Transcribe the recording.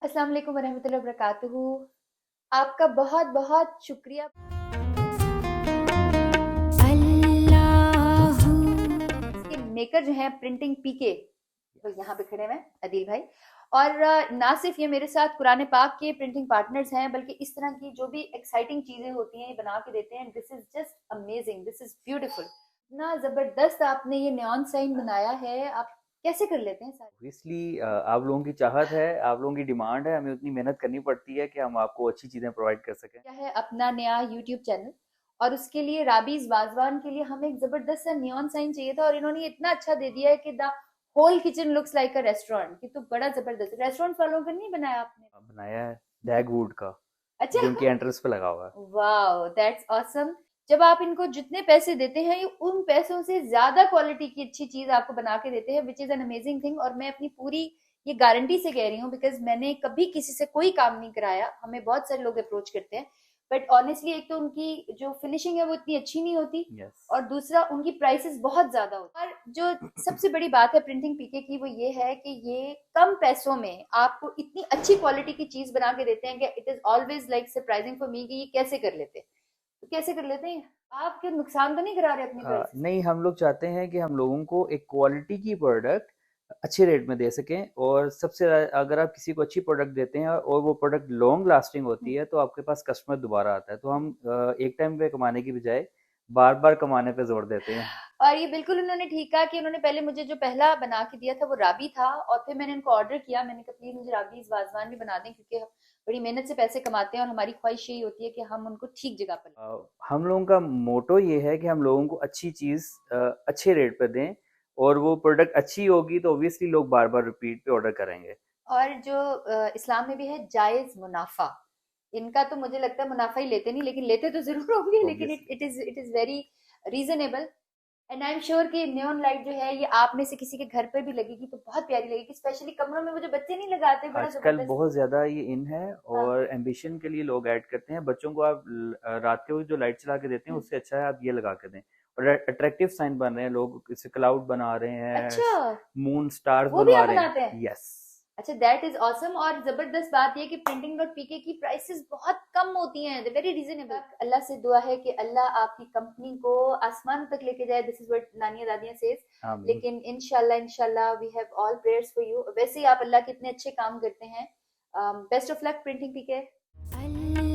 अस्सलाम वालेकुम वरहमतुल्लाहि वबरकातुहू। आपका बहुत बहुत शुक्रिया। अल्लाहू इसके मेकर जो हैं प्रिंटिंग पीके, वो यहाँ पे खड़े हुए हैं अदील भाई। और ना सिर्फ ये मेरे साथ कुरान पाक के प्रिंटिंग पार्टनर्स हैं, बल्कि इस तरह की जो भी एक्साइटिंग चीजें होती हैं ये बना के देते हैं। This is just amazing, this is beautiful. इतना जबरदस्त आपने ये नियॉन साइन बनाया है, आप कैसे कर लेते हैं सारे? ऑब्वियसली आप लोगों की चाहत है, आप लोगों की डिमांड है, हमें उतनी मेहनत करनी पड़ती है कि हम आपको अच्छी चीज़ें प्रोवाइड कर सकें। क्या है अपना नया यूट्यूब चैनल, और उसके लिए राबीज वाजवान के लिए हमें एक जबरदस्त सा नियॉन साइन चाहिए था, और इन्होंने इतना अच्छा दे दिया है कि the whole kitchen looks like a restaurant. ये तो बड़ा जबरदस्त रेस्टोरेंट वालों का नहीं बनाया आपने? बनाया है डैगवुड का, अच्छा। जो उनकी एंट्रेंस पे लगा हुआ है। Wow, that's awesome. जब आप इनको जितने पैसे देते हैं, ये उन पैसों से ज्यादा क्वालिटी की अच्छी चीज आपको बना के देते हैं, which is an amazing thing. और मैं अपनी पूरी ये गारंटी से कह रही हूँ, बिकॉज मैंने कभी किसी से कोई काम नहीं कराया, हमें बहुत सारे लोग अप्रोच करते हैं, बट ऑनेस्टली एक तो उनकी जो फिनिशिंग है वो इतनी अच्छी नहीं होती, यस। और दूसरा उनकी प्राइसेस बहुत ज्यादा होती है। और जो सबसे बड़ी बात है प्रिंटिंग पीके की, वो ये है कि ये कम पैसों में आपको इतनी अच्छी क्वालिटी की चीज बना के देते हैं कि it is always like surprising for me कि ये कैसे कर लेते हैं। तो कैसे कर लेते हैं? आप क्या नुकसान तो नहीं करा रहे अपनी प्राइसेस? नहीं, हम लोग चाहते हैं कि हम लोगों को एक क्वालिटी की प्रोडक्ट अच्छे रेट में दे सकें, और सबसे अगर आप किसी को अच्छी प्रोडक्ट देते हैं और वो प्रोडक्ट लॉन्ग लास्टिंग होती है तो आपके पास कस्टमर दोबारा आता है। तो हम एक टाइम पे कमाने की बजाय बार बार कमाने पे जोर देते हैं। और ये बिल्कुल उन्होंने ठीक कहा कि उन्होंने पहले मुझे जो पहला बना के दिया था वो राबी था, और फिर मैंने उनको ऑर्डर किया, मैंने कहा प्लीज मुझे राबीज वाजवान भी बना दें, क्योंकि हम बड़ी मेहनत से पैसे कमाते हैं और हमारी ख्वाहिश यही होती है कि हम उनको ठीक जगह पर अ, हम लोगों का मोटो ये है कि हम लोगों को अच्छी चीज़ अच्छे रेट पे दें, और वो प्रोडक्ट अच्छी होगी तो ऑब्वियसली लोग बार बार रिपीट पे ऑर्डर करेंगे। लगाएं। और जो इस्लाम में भी है जायज मुनाफा, इनका तो मुझे लगता है मुनाफा ही लेते नहीं, लेकिन लेते तो जरूर होंगे, लेकिन obviously. It is very reasonable. And I am sure कि नियॉन लाइट जो है ये आप में से किसी के घर पर भी लगेगी तो बहुत प्यारी लगेगी, स्पेशली कमरों में वो जो बच्चे नहीं लगाते, बड़ा आजकल जबरदस्त। बहुत ज़्यादा ये इन है, हाँ। और एम्बिशन के लिए लोग ऐड करते हैं। बच्चों को आप रात के वक्त जो लाइट चला के देते हैं हम्म। उससे अच्छा है आप ये लगा के दें। और अट्रैक्टिव साइन बन रहे हैं, लोग इससे क्लाउड बना रहे हैं, अच्छा, मून स्टार्स वो भी बनवा आप रहे हैं। बनाते हैं? यस। अच्छा, दैट इज ऑसम। और जबरदस्त बात यह कि प्रिंटिंग डॉट पीके की प्राइसेस बहुत कम होती हैं, वेरी रीजनेबल। अल्लाह से दुआ है कि अल्लाह आपकी कंपनी को आसमान तक लेके जाए, दिस इज व्हाट नानिया दादियां सेज। आमीन। लेकिन इंशाल्लाह इंशाल्लाह we have all prayers for you. वैसे ही आप अल्लाह के इतने अच्छे काम करते हैं। Best of luck printing PK. Allahu